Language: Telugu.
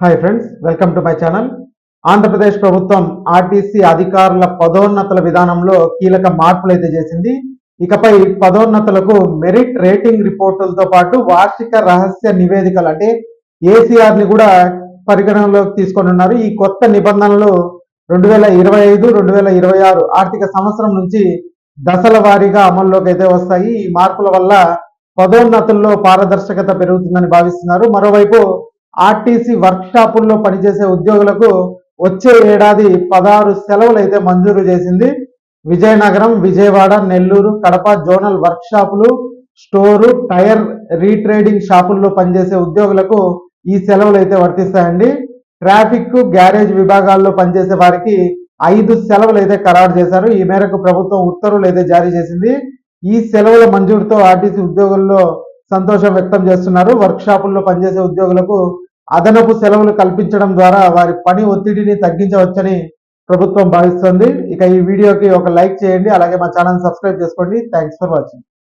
Hi friends, welcome to my channel. Andhra Pradesh ప్రభుత్వం ఆర్టీసీ అధికారుల పదోన్నతుల విధానంలో కీలక మార్పులు అయితే చేసింది. ఇకపై పదోన్నతులకు మెరిట్ రేటింగ్ రిపోర్టులతో పాటు వార్షిక రహస్య నివేదికలు అంటే ఏసీఆర్ ని కూడా పరిగణనలోకి తీసుకొని ఉన్నారు. ఈ కొత్త నిబంధనలు 2025, 2026 ఆర్థిక సంవత్సరం నుంచి దశల వారీగా అమల్లోకి అయితే వస్తాయి. ఈ మార్పుల వల్ల పదోన్నతుల్లో పారదర్శకత పెరుగుతుందని భావిస్తున్నారు. మరోవైపు ఆర్టీసీ వర్క్ షాపుల్లో పనిచేసే ఉద్యోగులకు వచ్చే ఏడాది 16 సెలవులు అయితే మంజూరు చేసింది. విజయనగరం, విజయవాడ, నెల్లూరు, కడప జోనల్ వర్క్ షాపులు, స్టోరు, టైర్ రీట్రేడింగ్ షాపుల్లో పనిచేసే ఉద్యోగులకు ఈ సెలవులు అయితే వర్తిస్తాయండి. ట్రాఫిక్, గ్యారేజ్ విభాగాల్లో పనిచేసే వారికి 5 సెలవులు అయితే ఖరారు చేశారు. ఈ మేరకు ప్రభుత్వం ఉత్తర్వులు అయితే జారీ చేసింది. ఈ సెలవుల మంజూరుతో ఆర్టీసీ ఉద్యోగుల్లో సంతోషం వ్యక్తం చేస్తున్నారు. వర్క్ షాపుల్లో పనిచేసే ఉద్యోగులకు అదనపు సెలవులు కల్పించడం ద్వారా వారి పని ఒత్తిడిని తగ్గించవచ్చని ప్రభుత్వం భావిస్తుంది. ఇక ఈ వీడియోకి ఒక లైక్ చేయండి, అలాగే మా ఛానల్ సబ్స్క్రైబ్ చేసుకోండి. Thanks for watching.